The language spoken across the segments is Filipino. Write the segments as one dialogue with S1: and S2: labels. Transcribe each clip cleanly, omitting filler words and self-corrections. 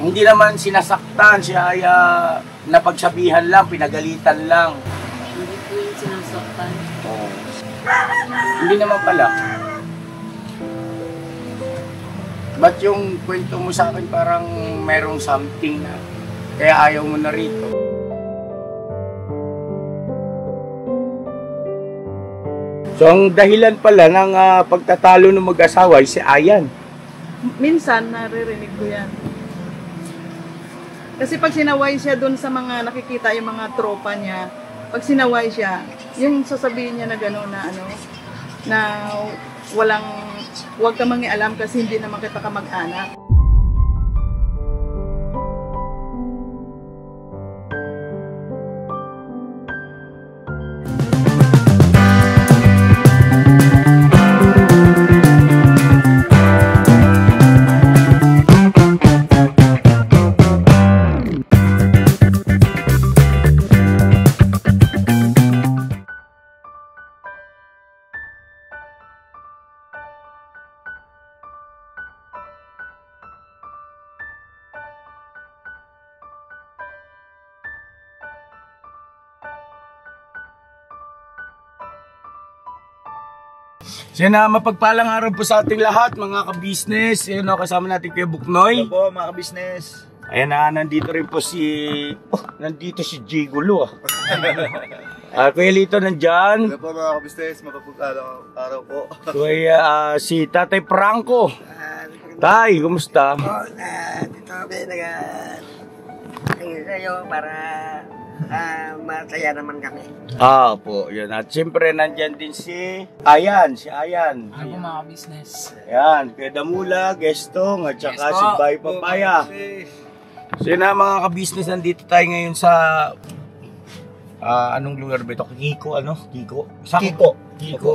S1: Hindi naman sinasaktan, siya ay napagsabihan lang, pinagalitan lang.
S2: Hindi po yung sinasaktan.
S1: Oh. Hindi naman pala. Ba't yung kwento mo sa akin parang merong something na kaya ayaw mo na rito? So ang dahilan pala ng pagtatalo ng mag-asawa ay si Ayan.
S3: Minsan naririnig ko yan. Kasi pag sinaway siya doon sa mga nakikita yung mga tropa niya, pag sinaway siya, yung sasabihin niya na gano'n na ano, na huwag ka mangialam kasi hindi naman kita kamag-anak.
S1: So yun na, mapagpalang araw po sa ating lahat mga ka-business. Yun na, kasama natin kay Buknoy.
S4: Hello po mga ka-business.
S1: Ayan na, nandito rin po si... nandito si Jigulo Kuya Lito nandyan.
S4: Hello po mga ka-business, mapagpalang po.
S1: Kuya si Tatay Franco. Tay, kumusta?
S5: Dito kami sa'yo para masaya naman kami.
S1: Po, yun. At siyempre nandyan din si Ayan.
S6: Ano mga business?
S1: Ayan, Kuya Damula, Gestong, at saka si Bay Papaya. So yun na mga ka-business, nandito tayo ngayon sa anong lugar ba ito? Kiko, ano? Kiko? Kiko.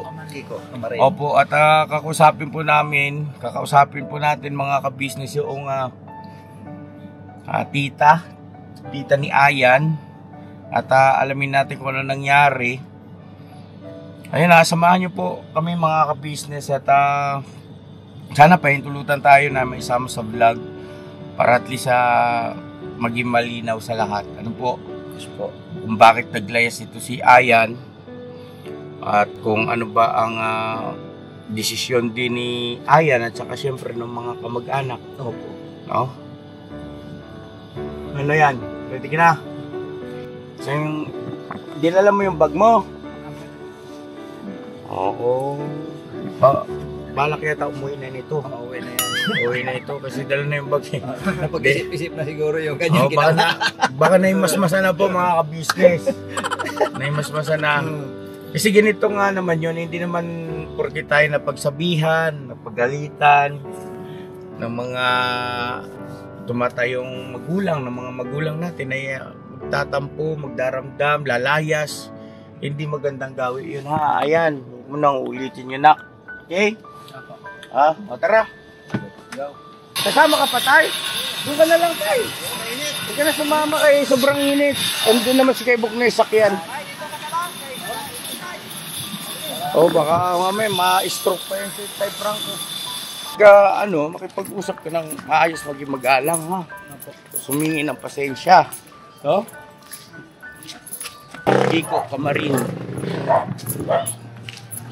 S4: Kamarin.
S1: Opo, at kakausapin po natin mga ka-business yung tita ni Ayan. At alamin natin kung ano nangyari. Ayun na, samahan nyo po kami mga ka-business. At sana pahintulutan tayo na may isama sa vlog para at least maging malinaw sa lahat. Ano po? Kung bakit naglayas ito si Ayan. At kung ano ba ang desisyon din ni Ayan at saka syempre ng mga kamag-anak.
S4: Opo.
S1: No? Ano yan? Ready ka na? So yung, dinala mo yung bag mo? Oo. Balak yata umuwi na nito.
S4: Uuwi na yan.
S1: Uwi na ito kasi dala na yung bag eh.
S4: Napag-isip-isip na siguro yung kanyang
S1: baka naimasmasa na po mga ka-business. Naimasmasa na. Kasi ganito nga naman yun, hindi naman porke tayo napagsabihan, napagalitan ng mga tumatayong magulang, ng mga magulang natin ay magtatampo, magdaramdam, lalayas. Hindi magandang gawin yun ha. Ayan, huwag mo nang ulitin yun na. Okay? O tara. Kasama ka pa tayo? Doon ka na lang tayo. Hindi ka na sumama kay sobrang init. Andun naman si kay Buknoy sakyan. Baka mamaya ma-stroke pa yun si Tay Franco. Makipag-usap ka ng maayos, maging mag-alang ha. Sumingi ng pasensya. So? Kiko, Kamarin.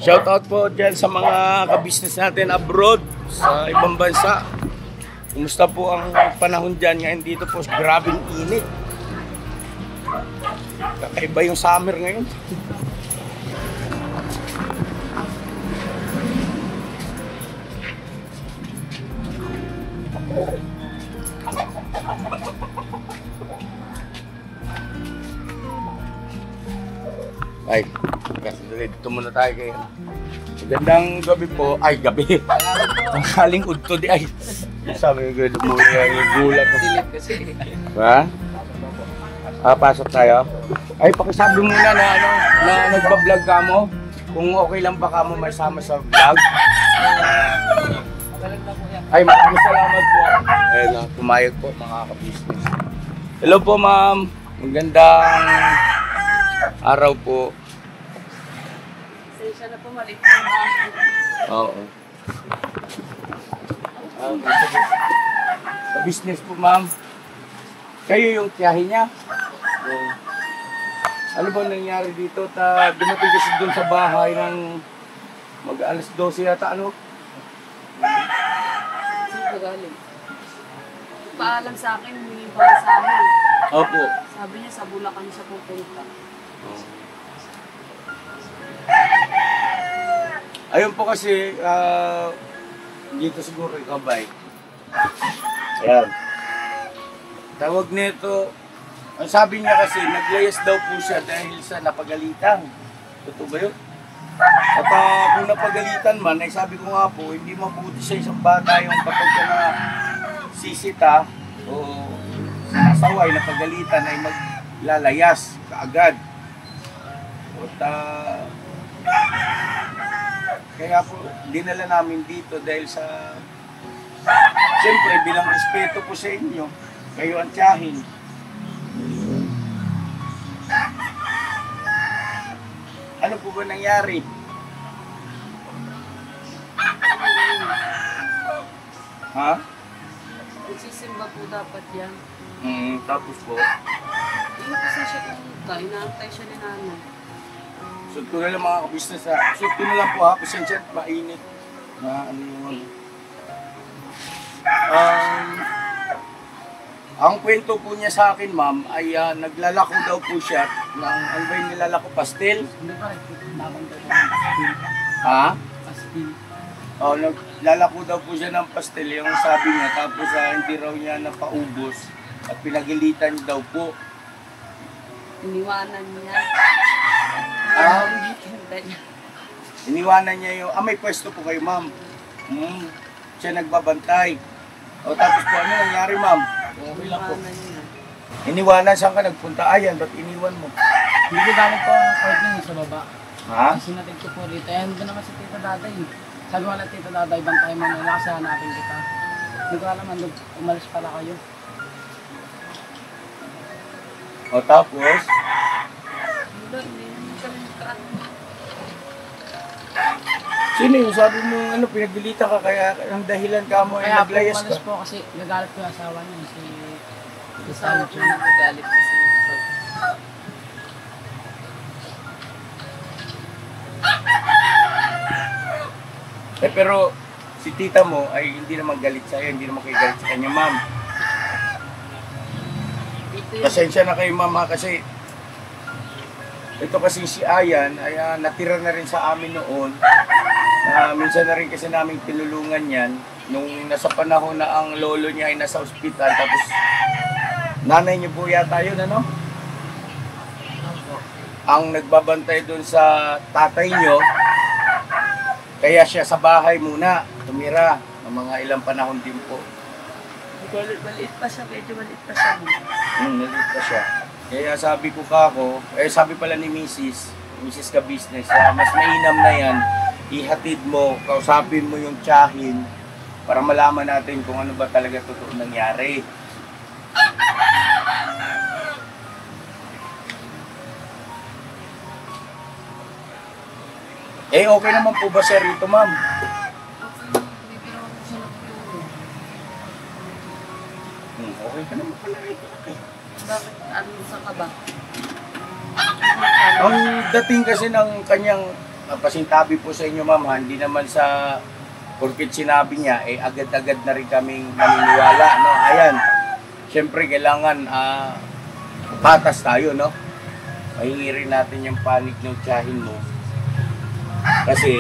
S1: Shout out po dyan sa mga ka-business natin abroad, sa ibang bansa. Kumusta po ang panahon dyan? Ngayon dito po, grabing init. Kakaiba yung summer ngayon. Ay, dito muna tayo kayo. Magandang gabi po. Ay, gabi. Ang haling udto di ay. Sabi ko, yung gulat. Ha? Pasok tayo. Ay, pakisabi muna na nagbablog ka mo. Kung okay lang ba ka mo may sama sa vlog. Ay, maraming salamat po. Ayun, pumayag po mga ka-business. Hello po ma'am. Magandang araw po.
S2: Pasensya na po, mali po ba?
S1: Oo. Sa business po, ma'am. Kayo yung tiyahin niya? Oo. Ano ba nangyari dito? Dumating kasi doon sa bahay ng mag-alas 12 yata, ano?
S2: Saan ka galing? Paalam sa akin, humingi pa sa amin.
S1: Opo.
S2: Sabi niya sa Bulacan siya pupunta.
S1: Ayun po kasi, dito siguro ikabay. Ayan. Tawag nito, ang sabi niya kasi, naglayas daw po siya dahil sa napagalitan. Totoo ba yun? At kung napagalitan man, ay sabi ko nga po, hindi mabuti sa isang bata yung kapag ka na sisita o sinasaway, napagalitan ay maglalayas kaagad. At kaya po, dinala namin dito dahil sa, siyempre bilang respeto po sa inyo, kayo ang tiyahin. Ano po ba nangyari? Ha?
S2: Nagsisimba po dapat yan.
S1: Tapos po,
S2: Hindi kasi siya pumunta, inaantay siya ni nanay.
S1: shoot ko na lang mga kabisnes ha. Shoot ko na lang po ha, pasensya at mainit. Na ano yung ang kwento po niya sa akin, ma'am, ay naglalako daw po siya ng, ano ba yung nilalako? Pastel?
S6: Hindi pa nagtitindakan daw ng pastil.
S1: Ha?
S6: Pastil.
S1: Oh, naglalako daw po siya ng pastel, yung sabi niya, tapos hindi raw niya napaubos at pinagilitan daw po.
S2: Iniwanan niya. Ganda niya.
S1: Iniwanan niya yung, may pwesto po kayo, ma'am. Siya nagbabantay. O tapos po, ano nangyari, ma'am? Okay lang po.
S2: Iniwanan niya.
S1: Iniwanan, saan ka nagpunta? Ayan, ba't iniwan mo?
S6: Hindi ko gamit po ang parking sa baba.
S1: Ha?
S6: Kasi natin ko po rito. Ayan doon naman si Tita Daday. Sabi ko na Tita Daday, bantay mo na kasi hanapin kita. Hindi ko alam, umalis pala kayo.
S1: O tapos,
S2: Hindi naman kami nagkaano.
S1: sino yung sabi mo, ano, pinagbilitan ka, kaya ang dahilan ka mo ay
S6: Kaya po
S1: naglayas
S6: umalis
S1: ka?
S6: po kasi gagalit ko yung asawa niya. Si
S2: Kasama ko na nagalit kasi.
S1: Pero si tita mo ay hindi naman galit sa'yo, hindi naman kayo galit sa kanya, ma'am.
S2: Ito yung
S1: Pasensya na kayo, ma'am, ha, kasi ito kasi si Ayan ay natira na rin sa amin noon. Minsan na rin kasi namin tinulungan yan nung nasa panahon na ang lolo niya ay nasa ospital, tapos nanay niyo po yata yun, ano? Ang nagbabantay doon sa tatay niyo, kaya siya sa bahay muna tumira ng mga ilang panahon din po.
S2: maliit pa siya, medyo maliit pa siya.
S1: Nalit pa siya. Kaya sabi ko sabi pala ni Mrs. ka business, mas mainam na yan, ihatid mo, kausapin mo yung tiyahin para malaman natin kung ano ba talaga totoo nangyari. Okay naman po ba sir rito, ma'am? Okay ka naman pala rito.
S2: Bakit? Ano sa ka ba?
S1: Ang dating kasi ng kanyang pasintabi po sa inyo, ma'am, hindi naman sa porket sinabi niya, agad-agad na rin kaming maniniwala, no? Ayan, siyempre kailangan patas tayo, no? Mahingi rin natin yung panig ng tiyahin mo. Kasi,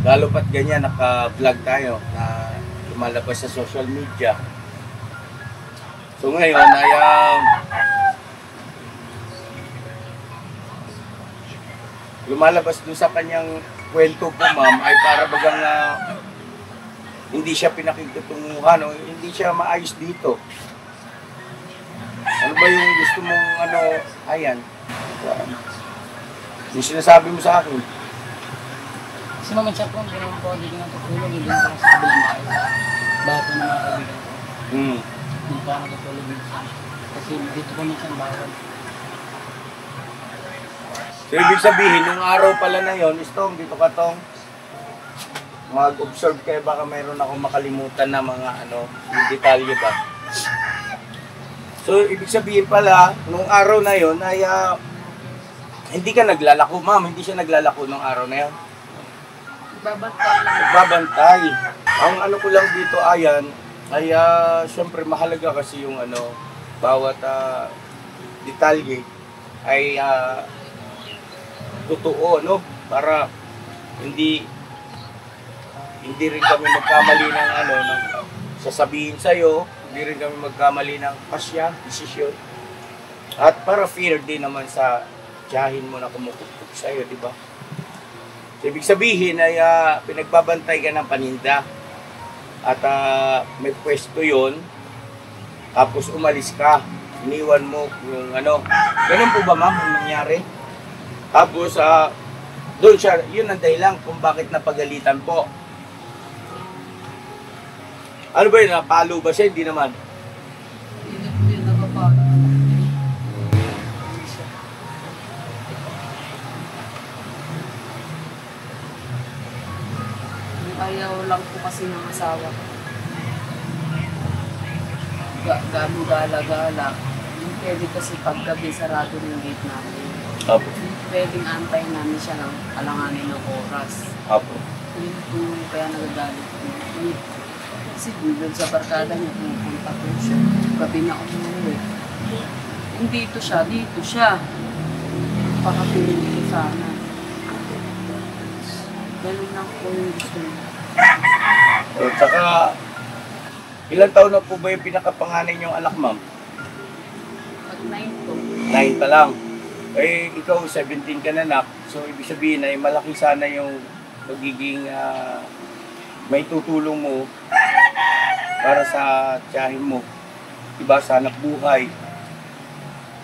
S1: lalo pat ganyan, naka-vlog tayo na lumalabas sa social media. So ngayon, ay lumalabas dun sa kanyang kwento po, ma'am, ay para bagang hindi siya pinakitutunguhan o hindi siya maayos dito. Ano ba yung gusto mong Ayan? Yung sinasabi mo sa akin.
S6: Kasi mamansiya po, hindi naman po, hindi ko natutulog, hindi naman po sa kabilang bahay. Bato ng mga kaibigan ko. Hindi po ako natutulog dito. Kasi dito po minsan bawal.
S1: So, ibig sabihin, nung araw pala na yon, Tong, dito ka, Tong. mag-observe kayo, baka mayroon ako makalimutan na mga yung detalye ba. So, ibig sabihin pala, nung araw na yon ay hindi ka naglalako, ma'am. Hindi siya naglalako nung araw na yon.
S2: Babantay lang.
S1: Nagbabantay. Ang ano ko lang dito, Ayan, ay syempre mahalaga kasi yung bawat detalye ay totoo, no? Para hindi rin kami magkamali ng ng sasabihin sa'yo, hindi rin kami magkamali ng pasya, desisyon. At para fair din naman sa tiyahin mo na kumukutok sa'yo, di ba? So, ibig sabihin ay pinagbabantay ka ng paninda. At may pwesto yon, tapos umalis ka, iniwan mo yung ganun po ba, ma'am, ang nangyari? Tapos, doon siya, yun ang dahilan kung bakit napagalitan po. Ano ba yun? Napalo ba siya? Hindi naman.
S2: Hindi na po yun nakapalo. Ayaw lang po kasi ng asawa ko. Gala-gala. Hindi pwede kasi paggabi sarado ng gate namin.
S1: Apo.
S2: Pwedeng antayin namin siya ng alanganin ng oras.
S1: Apo.
S2: Yun po yung kaya nagagalit ko. Kasi doon sa barkada niya, pumunta po siya. Gabi na umuwi. Hindi dito siya. Pakapiling ko sana. Ganun lang po yung gusto niya.
S1: So, tsaka, ilang taon na po ba yung pinakapanganay niyong anak, ma'am?
S2: Pag 9 po.
S1: 9 pa lang. Eh, ikaw 17 ka na, nak. So, ibig sabihin ay malaki sana yung magiging may tutulong mo para sa tiyahin mo. Diba, sa anak buhay.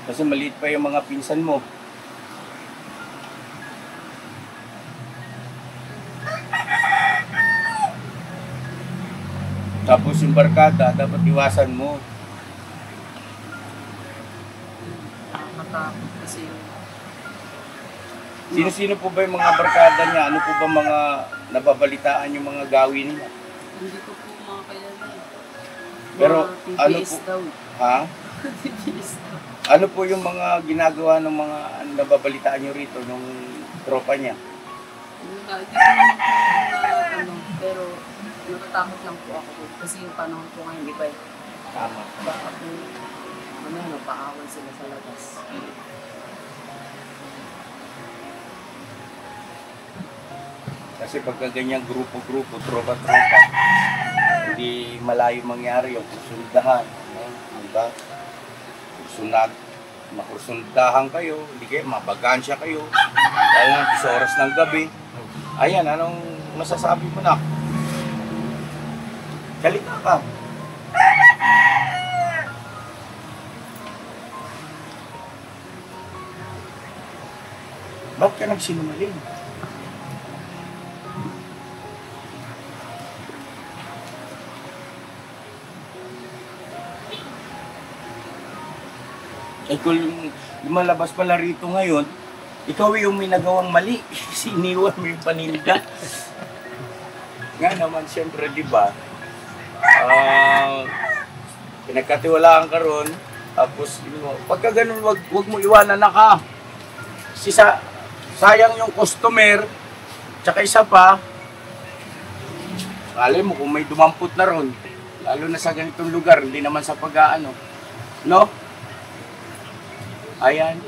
S1: Kasi maliit pa yung mga pinsan mo. Tapos yung barkada, dapat iwasan mo.
S2: Nakakatakot kasi yung...
S1: Sino-sino po ba yung mga barkada niya? Ano po ba mga nababalitaan yung mga gawin niya?
S2: Hindi ko po mga kilala.
S1: Pero
S2: mga
S1: ano
S2: TPS
S1: po?
S2: daw.
S1: Ha?
S2: TPS daw.
S1: Ano po yung mga ginagawa ng mga nababalitaan niyo rito nung tropa niya?
S2: Hindi ko naman po pero natatakot lang po ako kasi yung panahon po ngayon iba.
S1: Tama.
S2: Baka po paaway sila sa labas.
S1: Kasi pagka ganyang grupo-grupo, tropa-tropa, hindi malayo mangyari yung kursundahan. Diba? Makursundahan kayo, hindi kayo, mabagansya kayo. Dahil nga, sa oras ng gabi. Ayan, anong masasabi mo na? Salita ka. Bakit ka nagsinungaling? Eh kung lumalabas pala rito ngayon, ikaw yung may nagawang mali. Siniwan mo yung paninda. Nga naman, siyempre, di ba? Pinagkatiwalaan ka ron, tapos pagka ganun, wag mo iwanan na ka. Sayang yung customer, tsaka isa pa, alam mo kung may dumampot na ron, lalo na sa ganitong lugar, hindi naman sa pag-aano, no? Ayan.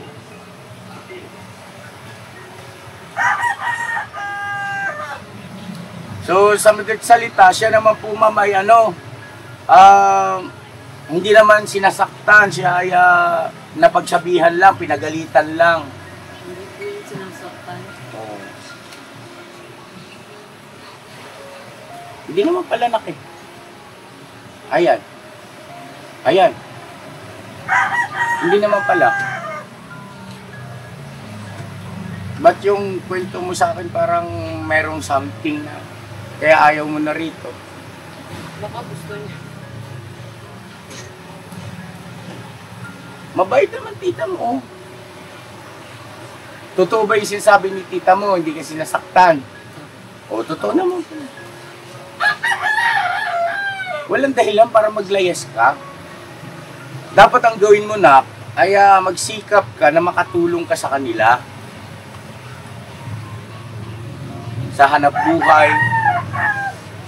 S1: So, sa madaling salita, siya naman po, ma'am, ay hindi naman sinasaktan, siya ay napagsabihan lang, pinagalitan lang.
S2: Hindi po yung sinasaktan.
S1: Oh. Hindi naman pala eh. Ayan. Ayan. Hindi naman pala. Ba't yung kwento mo sa akin parang merong something na kaya ayaw mo na rito?
S2: Baka gusto niya.
S1: Mabait naman tita mo. Totoo ba yung sinasabi ni tita mo, hindi ka sinasaktan? O, totoo naman. walang dahilan para maglayas ka. Dapat ang gawin mo na ay magsikap ka na makatulong ka sa kanila. Sa hanap buhay,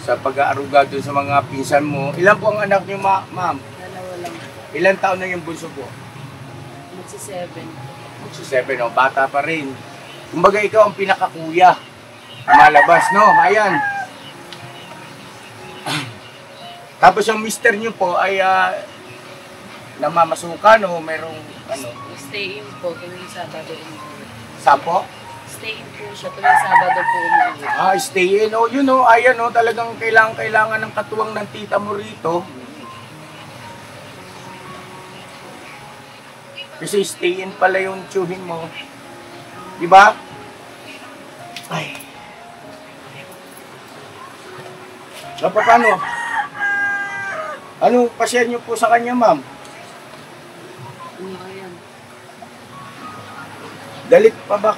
S1: sa pag-aaruga doon sa mga pinsan mo. Ilan po ang anak niyo, ma'am?
S2: Dalawa lang.
S1: Ilan taon na yung bunso po?
S2: Magsi-7.
S1: Magsi-7, oh, bata pa rin. Kumbaga ikaw ang pinakakuya. Malabas, no? Ayan. Tapos yung mister niyo po ay namamasukan o merong ano?
S2: Stay in po tuwing Sabado.
S1: Saan po?
S2: Stay in po siya tuwing Sabado po umuwi.
S1: Stay in. Oh, yun oh, ayan oh, talagang kailangan ng katuwang ng tita mo rito. Kasi stay in pala yung tsuhin mo. Di ba? Ay. So, paano? Ano pasyan niyo po sa kanya, ma'am?
S2: Ano kaya?
S1: Galit ba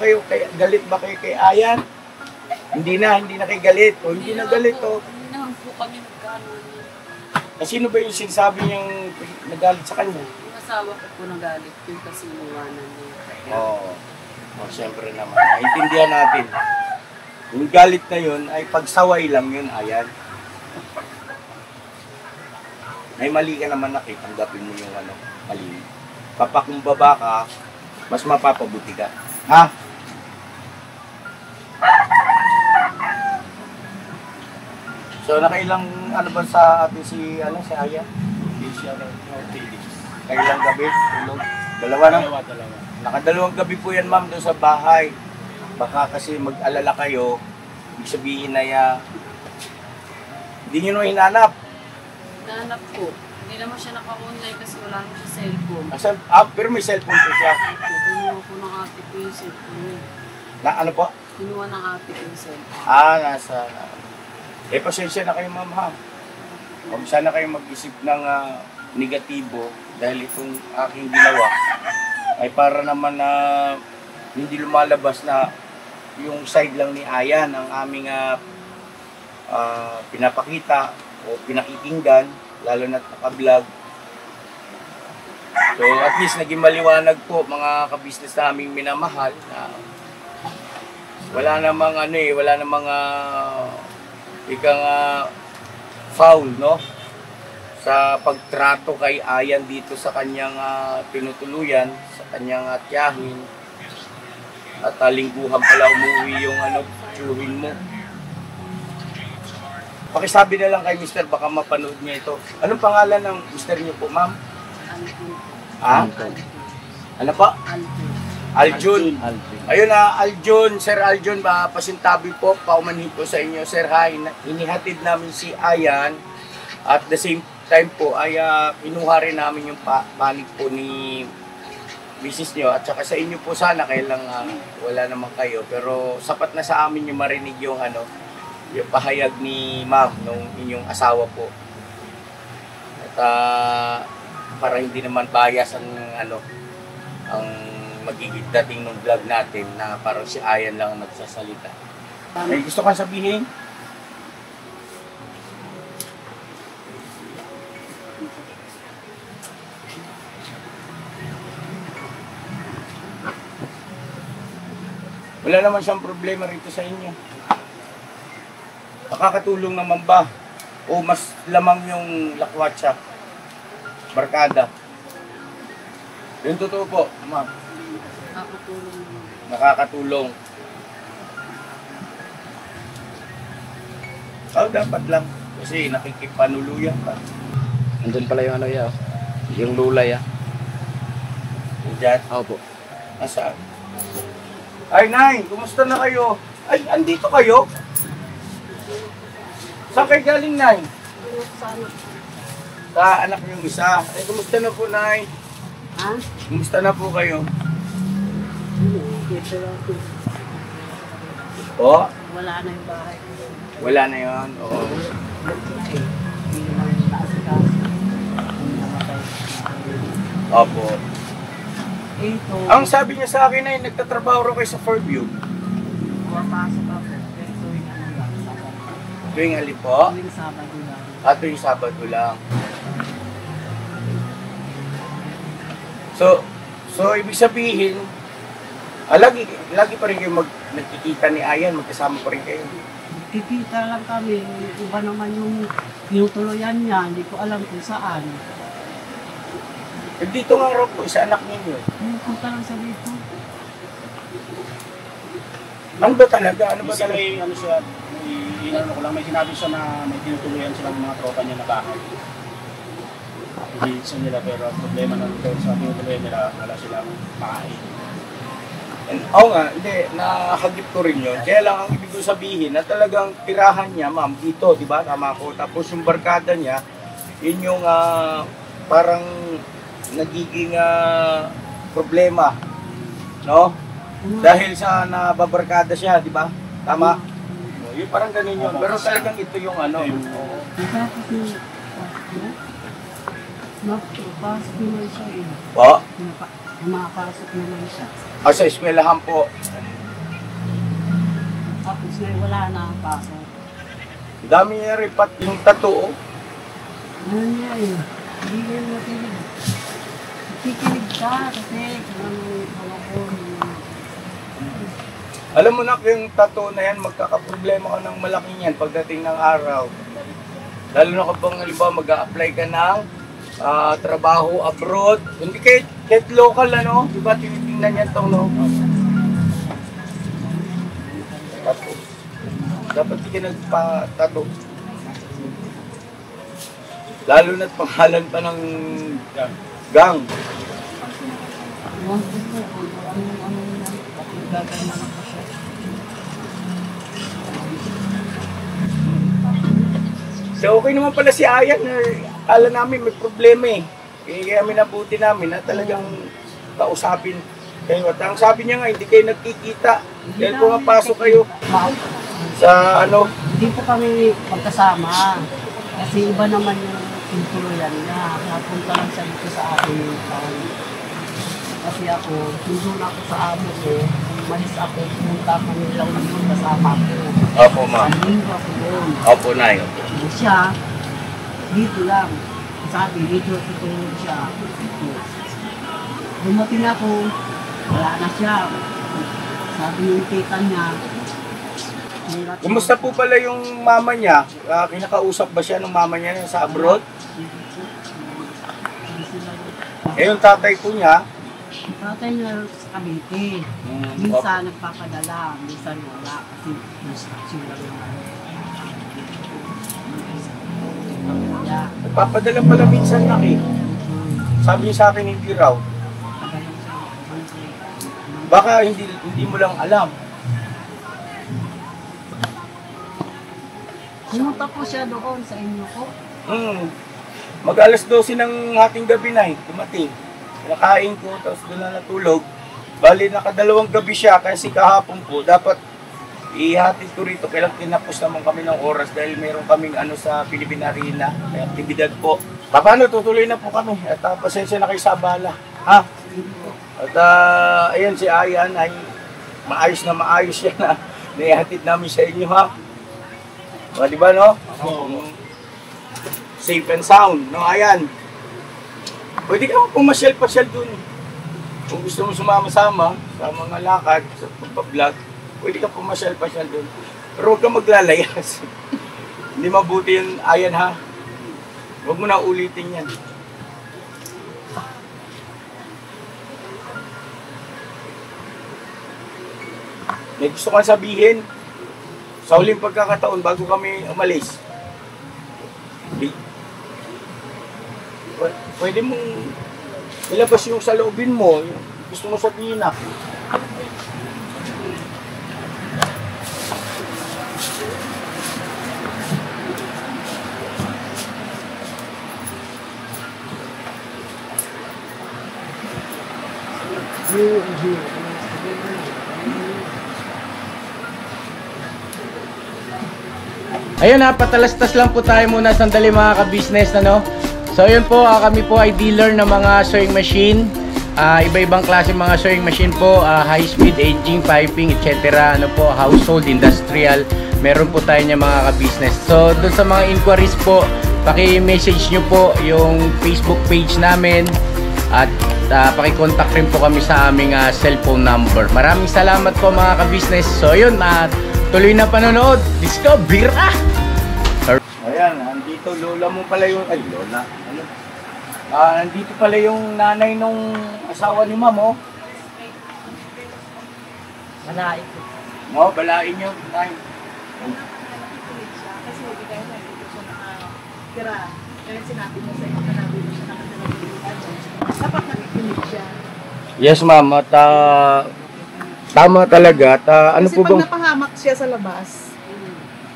S1: kayo kay Ayan? Hindi na kayo galit. O hindi na galit o.
S2: Hindi naman po kami nagkano.
S1: Sino ba yung sinasabi niyang nagalit sa kanya?
S2: Yung asawa ko po nagalit yung kasi iwanan niya.
S1: Oo. Siyempre naman. Naintindihan natin. Yung galit na yun ay pagsaway lang yun, Ayan. May mali ka naman na tanggapin mo yung mali. Papakumbaba ka, mas mapapabuti ka. Ha? So nakailang ba sa atin si Aya? Hindi siya kailang gabi? Tulog? Dalawa na? Dalawa. Nakadalawang gabi po yan, ma'am, doon sa bahay. Baka kasi mag-alala kayo, ibig sabihin na hindi nyo hinanap.
S2: Nahanap ko. Hindi naman siya naka-online kasi wala naman siya cellphone.
S1: Pero may cellphone po siya.
S2: Kinuha ko ng ate ko yung cellphone niya.
S1: Na ano po?
S2: Kinuha ng ate ko yung cellphone.
S1: Nasa... pasensya na kayo, ma'am, ha? Huwag sana kayo mag-isip ng negatibo dahil itong aking ginawa ay para naman na hindi lumalabas na yung side lang ni Ayan ang aming pinapakita o pinakikinggan, lalo na naka-vlog. So at least naging maliwanag po mga kabisnes na aming minamahal na wala namang ikang foul, no? Sa pagtrato kay Ayan dito sa kanyang tinutuluyan, sa kanyang tiyahin. At lingguhan pala umuwi yung tsuhin mo. Pakisabi na lang kay Mr. baka mapanood niya ito. Anong pangalan ng Mr. niyo po, ma'am? Ano pa? Aljun. Ayun Aljun, Sir Aljun, pasintabi po, paumanhin po sa inyo. Sir, inihatid namin si Ayan at the same time po ay kinuha rin namin yung panig po ni business nyo at saka sa inyo po sana kailang wala naman kayo pero sapat na sa amin yung marinig yung yung pahayag ni ma'am nung inyong asawa po at para hindi naman bias ang magiging dating ng vlog natin na parang si Ayan lang ang nagsasalita. May gusto kang sabihin? Wala naman siyang problema rito sa inyo. Nakakatulong naman ba? O mas lamang yung lakwatsa? Barkada? Yung totoo po, ma'am. Nakakatulong. Dapat lang. Kasi nakikipanuluyan pa.
S6: Andun pala yung yung lulay
S1: Diyan?
S6: Opo.
S1: Nasaan? Ay, Nay, kumusta na kayo? Ay, andito kayo? Saan kayo galing, Nay? Sa anak niyong isa. Ay, kumusta na po, Nay?
S2: Ha?
S1: Kumusta na po kayo?
S2: Dito lang po.
S1: Po?
S2: Wala na yung bahay.
S1: Wala na yun? Oo. Opo.
S2: Ito.
S1: Ang sabi niya sa akin ay nagtatrabaho raw kayo sa Fairview.
S2: Pumapasok ako. Pero tuwing ano lang.
S1: Tuwing alin po?
S2: Tuwing Sabado lang.
S1: At yung Sabado lang. So ibig sabihin, lagi pa rin kayo nagkikita ni Ayan, magkasama pa rin kayo.
S2: Kikita lang kami. Iba naman yung tinutuluyan niya. Hindi ko alam kung saan.
S1: Eh, dito nga raw po, isa anak ninyo.
S2: Punta lang sa dito.
S1: Ano ba talaga? Ano ba
S6: Kasi
S1: talaga?
S6: may ano siya, may sinabi siya na may tinutuluyan sila ng mga tropa niya na bahay. Hindi sa nila, pero ang problema na doon sa tinutuluyan nila, wala silang makain.
S1: Oo nga, hindi, nakahagip ko rin yun. Kaya lang ang ibig ko sabihin na talagang tirahan niya, ma'am, dito, di ba? Tama ko. Tapos yung barkada niya, yun yung parang nagiging problema. No? Dahil sa nababarkada siya, di ba? Tama? Yung parang ganun yun. Pero talagang ito yung ano.
S2: Tapos yung napasok naman siya eh.
S1: Po?
S2: Nakapasok naman siya.
S1: Sa eskwelahan po.
S2: Tapos ngayon wala na ang pasok.
S1: Dami niya rin pati yung tattoo.
S2: Ano niya eh. Hindi niya nakikinig. Nakikinig ka kasi ano ko.
S1: Alam mo na yung tattoo na yan, magkakaproblema ka ng malaki niyan pagdating ng araw. Lalo na kapag halimbawa mag-a-apply ka ng trabaho abroad. Hindi kahit local ano, di ba tinitingnan yan itong no? Tattoo. Dapat di ka nagpa-tattoo. Lalo na't pangalan pa ng gang.
S2: Ewan ko po kung ano na. Gagawin na lang ko siya.
S1: So okay naman pala si Ayan. Alam namin may problema eh. Kaya minabuti namin na talagang kausapin kayo. At ang sabi niya nga, hindi kayo nagkikita. Dahil pumapasok kayo sa ano.
S2: Hindi po kami magkasama. Kasi iba naman yung tuluyan niya. Napunta lang siya dito sa akin. Kasi ako, sundo na ako sa amo ko. Malis ako, pumunta kami lang doon kasama ko.
S1: Opo, ma'am.
S2: Linggo ako doon.
S1: Opo, Nay.
S2: Siya, dito lang. Sabi, dito tutulog siya. Dumating ako, wala na siya. Sabi yung tita niya,
S1: Kumusta po pala yung mama niya? Kinakausap ba siya ng mama niya sa abroad? Eh, yung tatay po niya,
S2: tatay niya sa Cavite. Minsan nagpapadala, minsan wala. Kasi construction lang naman.
S1: nagpapadala pala minsan na eh. Sabi niya sa akin hindi raw. Baka hindi mo lang alam.
S2: Pumunta po siya doon sa inyo ko.
S1: Mag-alas 12 ng hating gabi na eh, dumating. Nakain ko, tapos doon na natulog. Bali, nakadalawang gabi siya kasi kahapon po, dapat ihatid ko rito. Kailang tinapos naman kami ng oras dahil meron kaming sa Philippine Arena, may aktibidad po. Paano, tutuloy na po kami at pasensya na kayo sa abala. Ha? At ayan si Ayan ay maayos siya na naihatid namin sa inyo ha. Di ba no? Safe and sound, no? Ayan. Pwede ka pumasyal-pasyal dun. Kung gusto mo sumama-sama sa mga lakad, sa pagpa-vlog, pwede ka pumasyal-pasyal dun. Pero huwag ka maglalayas. Hindi mabuti yun, Ayan ha. Huwag mo na ulitin yan. May gusto kang sabihin? Sa huling pagkakataon, bago kami umalis, pwede mong ilabas yung saloobin mo, yung gusto mo sabihin na. Ayun ha, patalastas lang po tayo muna sandali mga ka-business, ano? So yun po, kami po ay dealer ng mga sewing machine. Iba-ibang klase mga sewing machine po, high speed, aging, piping, etc. Ano po, household, industrial. Meron po tayo niya mga ka-business. So doon sa mga inquiries po paki-message nyo po yung Facebook page namin at paki-contact rin po kami sa aming cellphone number. Maraming salamat po mga ka-business. So yun, tuloy na panonood. Discover! Ayan, andito lola mo pala yung, ay lola, ano? Nandito pala yung nanay nung asawa ni ma'am, oh.
S6: Malain po.
S1: No, balain nyo, nay.
S3: Kasi bigay na dito siya nakatira. Kaya sinabi mo sa iyo na dito siya nakatira. Dapat nakikinig siya.
S1: Yes ma'am, at tama talaga. At ano
S3: Kasi
S1: po
S3: pag
S1: bang...
S3: napahamak siya sa labas,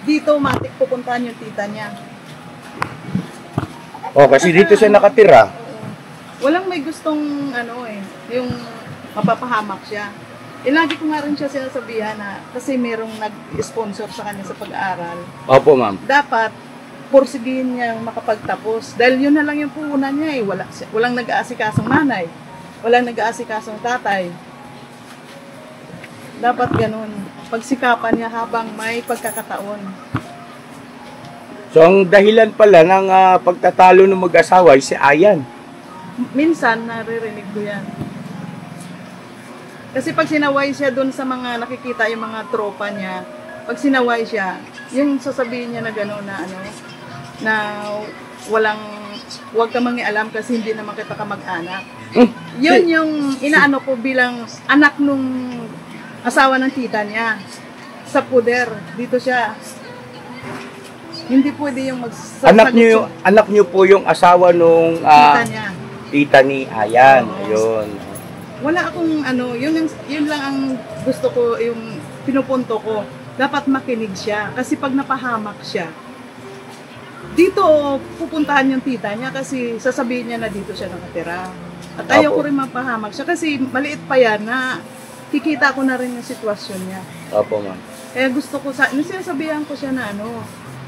S3: dito matik pupuntahan yung tita niya.
S1: Oh, kasi dito siya nakatira.
S3: Walang may gustong yung mapapahamak siya. Lagi ko nga rin siya sinasabihan na kasi merong nag-sponsor sa kanya sa pag-aaral.
S1: Opo ma'am.
S3: Dapat pursigihin niyang makapagtapos. Dahil yun na lang yung puhunan niya eh. Walang nag-aasikasong nanay. Walang nag-aasikasong tatay. Dapat ganun. Pagsikapan niya habang may pagkakataon.
S1: So ang dahilan pala ng pagtatalo ng mag-asawa ay si Ayan.
S3: Minsan, naririnig ko yan. Kasi pag sinaway siya dun sa mga nakikita yung mga tropa niya, pag sinaway siya, yung sasabihin niya na gano'n na huwag ka mangialam kasi hindi naman kita kamag-anak. Yun yung inaano ko bilang anak nung asawa ng tita niya. Sa puder, dito siya. Hindi pwede yung magsasagot
S1: Anak niyo po yung asawa nung
S3: tita niya.
S1: tita ni Ayan. Ayun.
S3: Wala akong yun lang ang gusto ko, yung pinupunto ko. Dapat makinig siya. Kasi pag napahamak siya, dito pupuntahan yung tita niya kasi sasabihin niya na dito siya nakatira. At ayaw ko rin mapahamak siya kasi maliit pa yan na kikita ko na rin yung sitwasyon niya.
S1: Opo ma'am.
S3: Kaya gusto ko sinasabihan ko siya na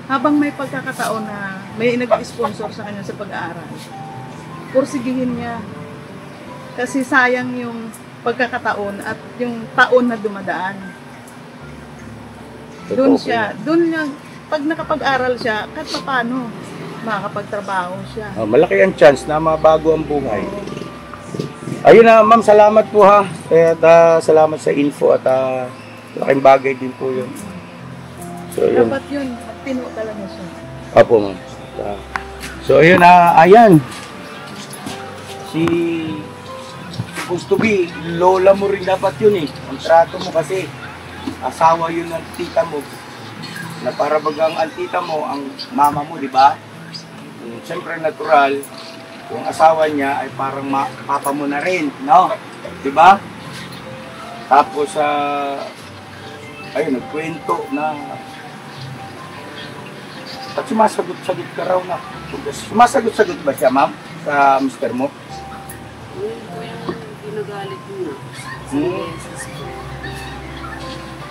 S3: habang may pagkakataon na may nag-sponsor sa kanya sa pag-aaral, pursigihin niya. Kasi sayang yung pagkakataon at yung taon na dumadaan. Doon niya, pag nakapag-aral siya, kahit paano, makakapagtrabaho siya.
S1: Malaki ang chance na mabago ang buhay. Ayun na ma'am, salamat po ha. At salamat sa info at laking bagay din po yun. So yun.
S3: Dapat yun, tino talaga siya.
S1: Opo ma'am. So ayun Ayan. Supposed to be, lola mo rin dapat yun eh. Ang trato mo kasi, asawa yun ng tita mo. Na para bagang ang tita mo, ang mama mo, di ba? Siyempre natural, yung asawa niya ay parang papa mo na rin, no? Di ba? Tapos, ayun, nagkwento na at sumasagot-sagot ka raw na. Sumasagot-sagot ba siya, ma'am? Sa mister mo?
S2: Ginagalit mo na.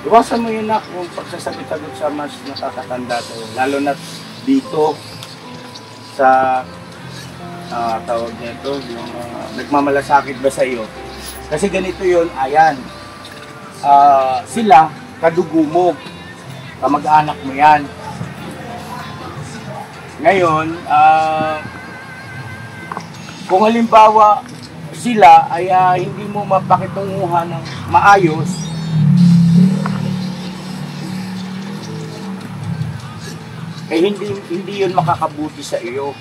S1: Iwasan mo yun na kung pagsasagot-sagot sa mas nakakatanda to. Lalo na dito sa tawag nito, yung nagmamalasakit ba sa iyo. Kasi ganito yun, Ayan. Sila, kadugo mo. Kamag-anak mo yan. Ngayon, kung halimbawa sila ay hindi mo mapakitunguhan ng maayos, eh hindi yun makakabuti sa iyo.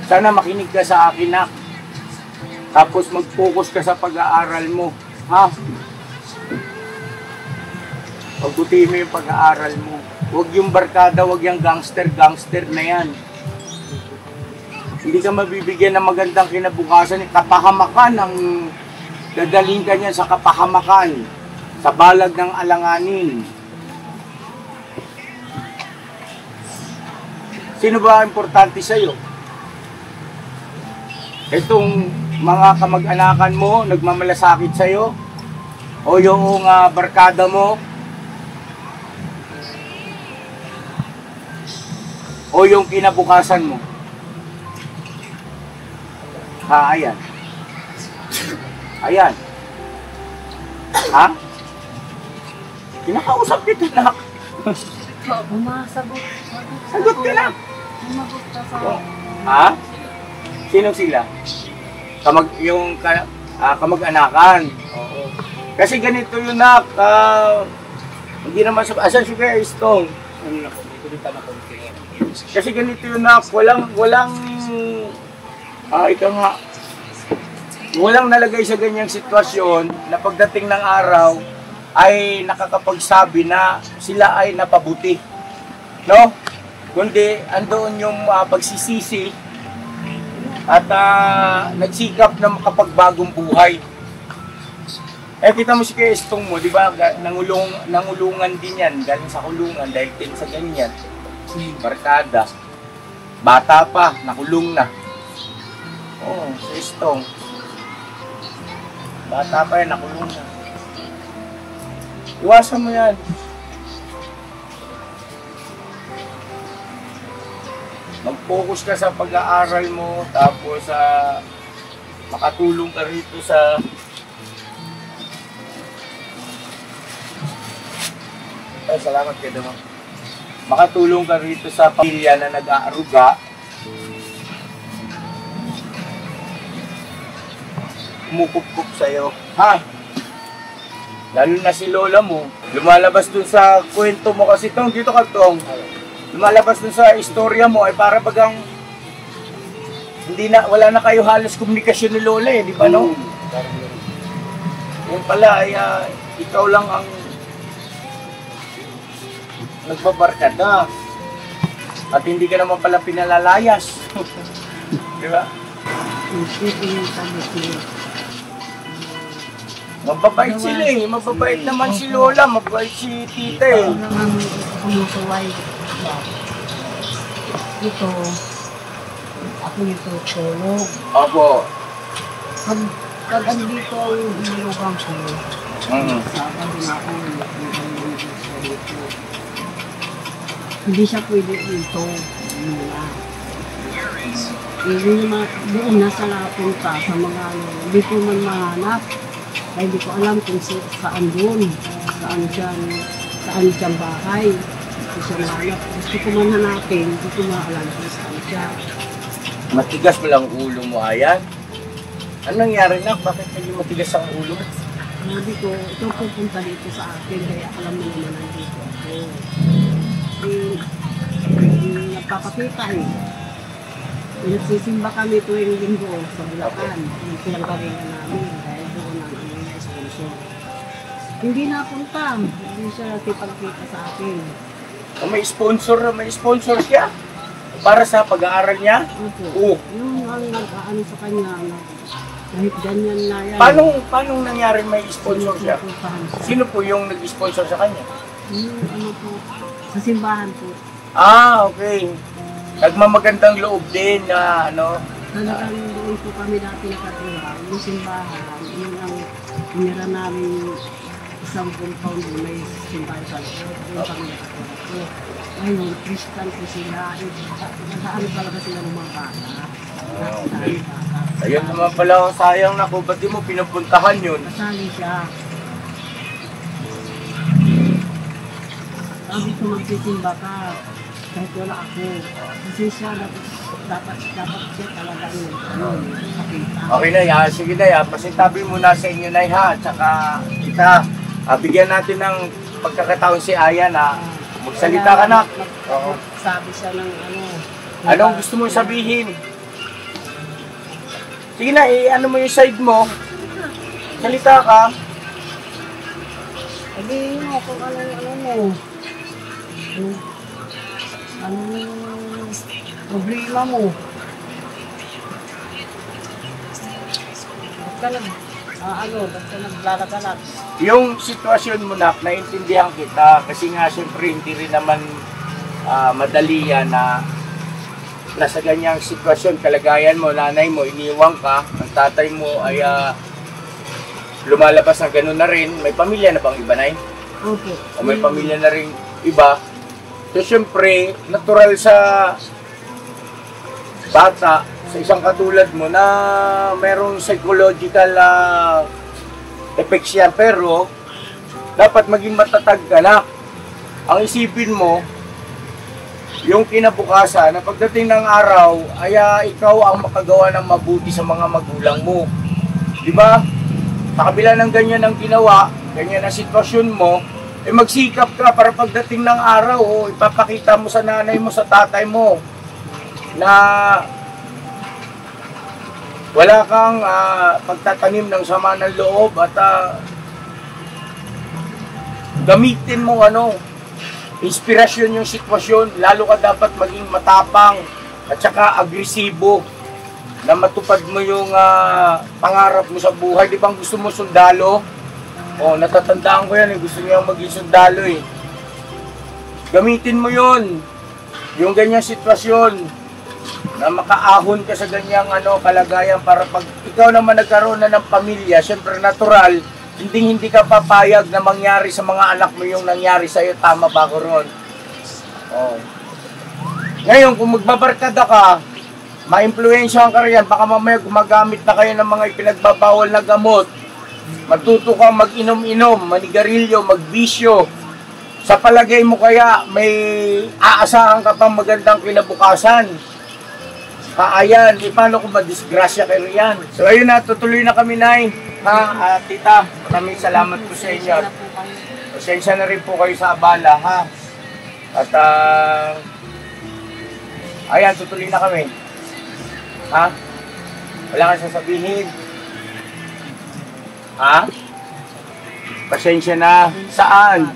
S1: Sana makinig ka sa akin na. Tapos mag-focus ka sa pag-aaral mo. Pagbutihin mo yung pag-aaral mo. Huwag yung barkada, huwag yung gangster na yan. Hindi ka mabibigyan ng magandang kinabukasan. Kapahamakan ang dadaling ka niya sa kapahamakan. Sa balag ng alanganin. Sino ba importante sa'yo? Itong mga kamag-anakan mo, nagmamalasakit sa'yo? O yung barkada mo? O yung kinabukasan mo? Ayan. Ayan. Kinakausap kita, nak.
S2: Umasagot.
S1: Sagot ka na.
S2: Umagot ka sa
S1: Ha? Sinong sila? Kamag-anakan. Oo. Kasi ganito yun na, hindi naman sa... Asan si Kuya Stone? Kasi ganito yun na, walang nalagay sa ganyang sitwasyon na pagdating ng araw ay nakakapagsabi na sila ay napabuti. No? Kundi andoon yung pagsisisi at nagsikap na makapagbagong buhay. Kita mo si Kuya Estong mo, di ba? Nangulungan din yan, galing sa kulungan dahil din sa ganyan. Barkada. Bata pa, nakulong na. Oo, si Estong. Bata pa yan, nakulong na. Iwasan mo yan. Mag-focus ka sa pag-aaral mo, tapos makatulong ka rito sa salamat kayo naman. Makatulong ka rito sa pamilya na nag-aaruga. Kumukup-kup sa'yo. Ha? Lalo na si lola mo. Lumalabas dun sa kwento mo kasi tong, dito ka tong. Lumalabas dun sa istorya mo ay para bagang wala na kayo halos komunikasyon ni lola eh, di ba no? Yung pala ay ikaw lang ang nagbabarkada at hindi ka naman pala pinalalayas. Di ba? Mababait sila eh. Mababait naman si lola, mababait si tita eh.
S2: Umusuway. Ito, ako nito tulog.
S1: Opo.
S2: Pag andito ang hinilugang ko, sabi na ako hindi siya pwede dito. Doon nasa napunta sa mga hindi ko man mahanap. Ay hindi ko alam kung saan doon. Saan siyang bahay. Hindi siya mahanap. Gusto ko man hanapin, hindi ko maalam kung saan siya.
S1: Matigas mo lang ulo mo, Ayan? Ano nangyari na? Bakit naging matigas ang ulo?
S2: Sabi ko, ito pupunta dito sa akin, kaya alam mo naman nandito ako. Nagpapakita eh. Nagsisimba kami tuwing linggo sa Bulacan. Yung pinagparingan namin dahil doon ang na sponsor. Hindi napunta. Hindi siya nakipagkita sa akin.
S1: May sponsor siya? Para sa pag-aaral niya?
S2: Opo. Yung ang nag-aano sa kanya, kahit ganyan na yan.
S1: Paano nangyari may sponsor siya? Sino po yung nag-sponsor sa kanya?
S2: Yung ano po, sa simbahan po.
S1: Okay. Nagmamagandang loob din na
S2: Talagang doon po kami dati nakatira. Yung simbahan, yun ang inira namin isang compound may simbahan sa loob. Yung kami nakatira po. Ayun, Christian po sila. Nagdaan talaga sila ng mga bata.
S1: Okay. Ayun naman pala, sayang na ko. Ba't di mo pinupuntahan yun?
S2: Kasali siya. Sabi ko magsisimba ka. Kahit wala ako. Kasi siya dapat siya talaga sakita.
S1: Okay na, sige na, pasintabi muna sa inyo na ha. Tsaka kita, bigyan natin ng pagkakataon si Aya na magsalita ka na.
S2: Sabi siya ng
S1: Anong gusto mong sabihin? Sige na, ano mo yung side mo? Salita ka.
S2: Sabihin mo kung ano mo. Anong problema mo? Ba't ka naglalagalat?
S1: Yung sitwasyon mo na, naintindihan kita kasi nga siyempre hindi rin naman madali yan na nasa ganyang sitwasyon, kalagayan mo, nanay mo, iniwang ka, ang tatay mo ay lumalabas na gano'n na rin. May pamilya na bang iba, Nay?
S2: Opo.
S1: O may pamilya na rin iba. So siyempre, natural sa bata, sa isang katulad mo na merong psychological effects yan, pero dapat maging matatag ka na. ang isipin mo, yung kinabukasan, na pagdating ng araw, ay ikaw ang makagawa ng mabuti sa mga magulang mo. Di ba? Sa kabila ng ganyan ang ginawa, ganyan ang sitwasyon mo, magsikap ka para pagdating ng araw, ipapakita mo sa nanay mo, sa tatay mo, na wala kang pagtatanim ng sama ng loob at gamitin mo inspirasyon yung sitwasyon, lalo ka dapat maging matapang at saka agresibo na matupad mo yung pangarap mo sa buhay. Di ba gusto mo sundalo? Natatandaan ko yan, gusto niya maging sundalo eh. Gamitin mo yun, yung ganyang sitwasyon, na makaahon ka sa ganyang kalagayan para pag ikaw naman nagkaroon na ng pamilya, syempre natural, hindi ka papayag na mangyari sa mga anak mo yung nangyari sa iyo. Tama ba ko ron? Ngayon, kung magbabarkada ka, ma-impluensyahan ka riyan, baka mamaya gumagamit na kayo ng mga ipinagbabawal na gamot. Matuto kang mag-inom-inom, manigarilyo, magbisyo. Sa palagay mo kaya, may aasahan ka pang magandang kinabukasan. Ayan, paano kung madisgrasya kayo riyan? So ayun na, tutuloy na kami, Nay. Tita, maraming salamat po sa inyo. Pasensya na rin po kayo sa abala, ha? At ayan, tutuloy na kami. Ha? Wala kang sasabihin. Ha? Pasensya na. Saan?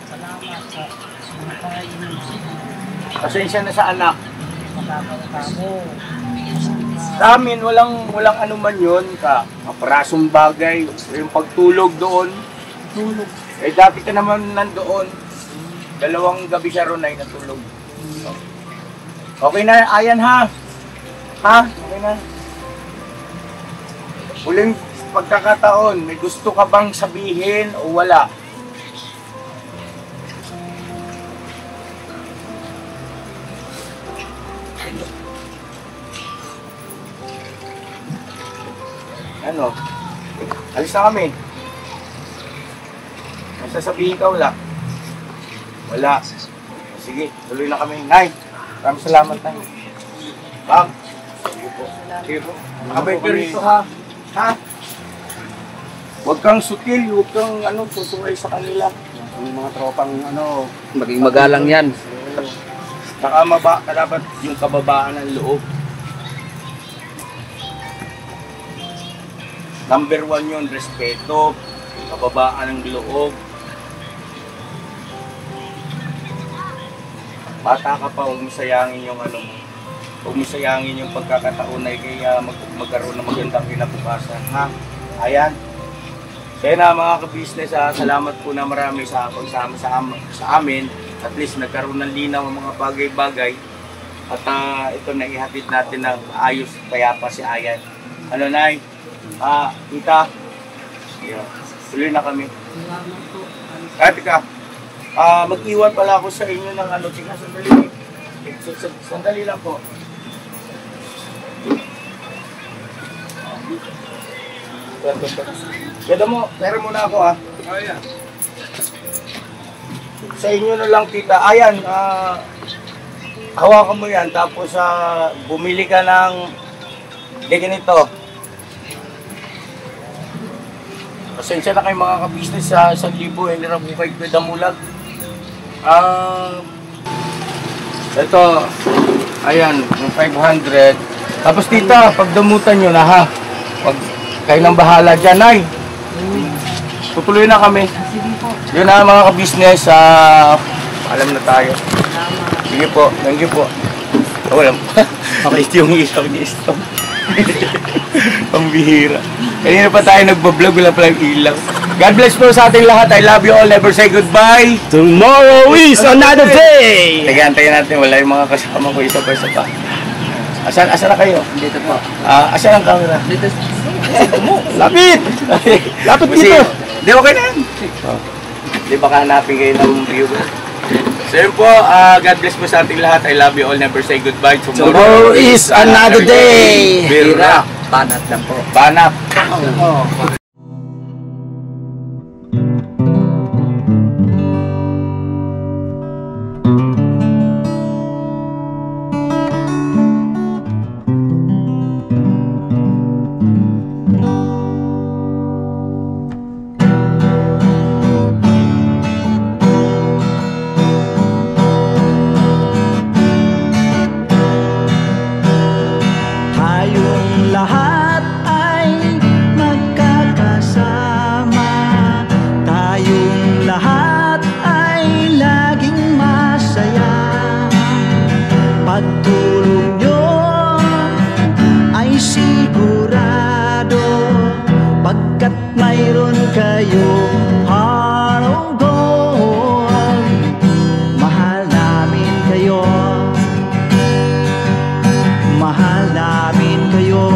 S1: Pasensya na sa anak. Sa amin, walang anuman yun, kaprasong bagay, yung pagtulog doon. Dati ka naman nandoon, 2 gabi siya ron ay natulog. Okay na, ayan ha? Ha? Okay na. Huling pagkakataon, may gusto ka bang sabihin o wala? Alis na kami. May sasabihin ka wala? Wala. Sige, tuloy na kami. Nay, maraming salamat, Nay. Bang. Sige po. Sige po. Makabay ka rito, ha? Ha? Huwag kang sutil, huwag kang tutuway sa kanila.
S4: Yung mga tropang maging magalang yan.
S1: Dapat yung kababaan ng loob. Number 1 yun, respeto, kababaan ng loob. Bata ka pa, huwag mo sayangin yung huwag mo sayangin yung pagkakataon na kaya magkaroon ng magandang kinabukasan, ha? Ayan. Kaya na mga ka-business, salamat po na marami sa pagsama sa amin. At least nagkaroon ng linaw ng mga bagay-bagay. At ito na ihatid natin ng ayos, kaya pa si Ayan. Nay? Tita, tuloy na kami. Teka, mag-iwan pala ako sa inyo ng sandali lang po. Ganda mo, pera muna ako, ha? Yeah. Sa inyo na lang, tita. Ayan, hawakan mo yan, tapos bumili ka ng ganito. Pasensya na kayo mga ka-business sa 1,000, hindi na bukay ko damulag. Ito, ayan, yung 500. Tapos tita, pagdamutan nyo na ha. Pag kayo nang bahala dyan, Nay. Tutuloy na kami. Yun na mga ka-business, alam na tayo. Sige po, thank you po. Wala mo. Okay, yung isaw ni Stone. Pambihira. Kanina pa tayo nagbablog, wala palang ilaw. God bless po sa ating lahat. I love you all. Never say goodbye.
S4: Tomorrow is another day!
S1: Tagantayin natin. Wala yung mga kasama ko isa pa. Asan na kayo?
S6: Dito po.
S1: Asan ang camera?
S6: Dito.
S1: Lapit! Lapit dito! Di, okay na yan. Di baka hanapin kayo ng viewer. So yun po, God bless po sa ating lahat. I love you all. Never say goodbye.
S4: Tomorrow is another day!
S1: Bira.
S4: Banat lang po.
S1: Banat.
S7: mayroon kayong heart of gold, mahal namin kayo, mahal namin kayo.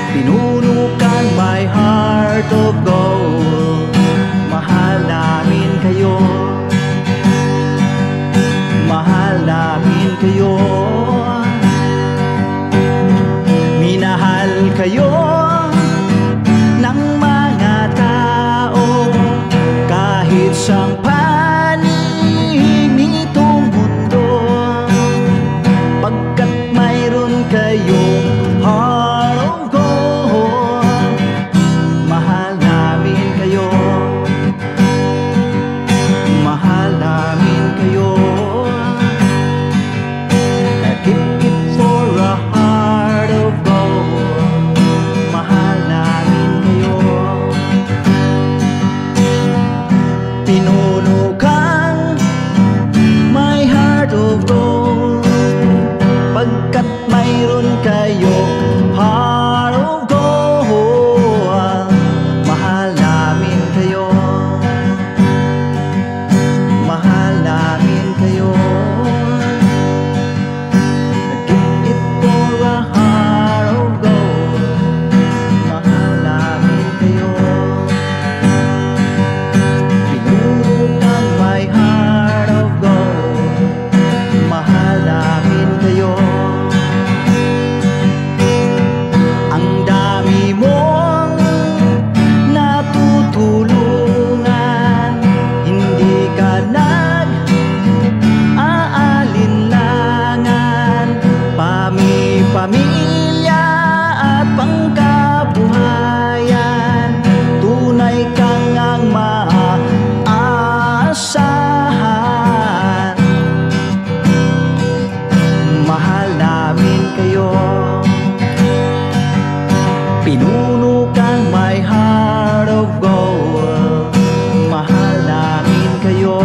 S7: Pinuno kang my heart of gold, mahal namin kayo, mahal namin kayo. Minahal kayo ng mga tao kahit sang panig nitong mundo, pagkat mayroon kayong heart of gold, mahal namin kayo, mahal namin kayo. Keep it for a heart of gold, mahal namin kayo. Pinuno kang my heart of gold, pagkat mayroon kayong heart of gold, mahal namin kayo, mahal namin kayo. Keep it for a heart of gold, mahal namin kayo. Pinuno kang my heart of gold, mahal namin kayo. Ang dami mong natutulungan, hindi ka nag-aalinlangan, pamilya at pangkabuhayan, tunay kang ang maaasahan. Mahal namin kayo, pinuno kang my heart of gold, mahal namin kayo.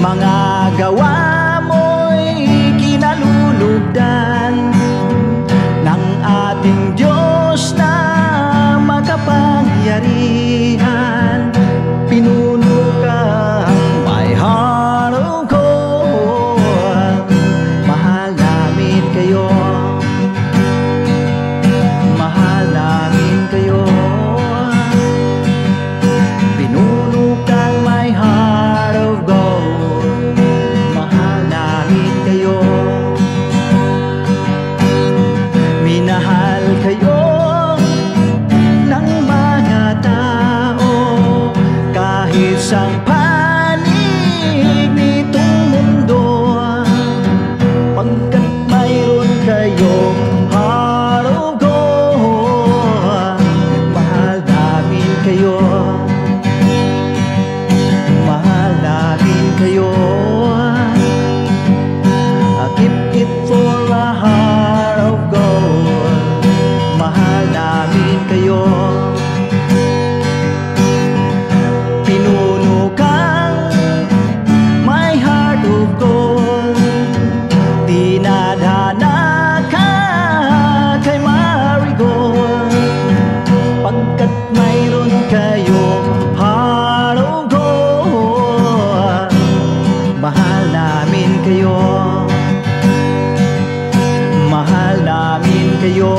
S7: Mga gawa mo'y kinalulugdan ng ating Diyos na makapangyarihan. Pinuno kang my heart of gold, mahal namin kayo, mahal namin kayo. Pinuno kang my heart of gold, mahal namin kayo. Minahal kayo ng mga tao kahit sang panig nitong mundo, pagkat mayroon kayong heart of gold, mahal namin kayo, mahal namin kayo. Keep it for a heart of gold, mahal namin kayo. Pinuno kang my heart of gold, dinadhana ka kay Marigold, pagkat mayroon kayong heart of gold, mahal namin kayo, mahal namin kayo.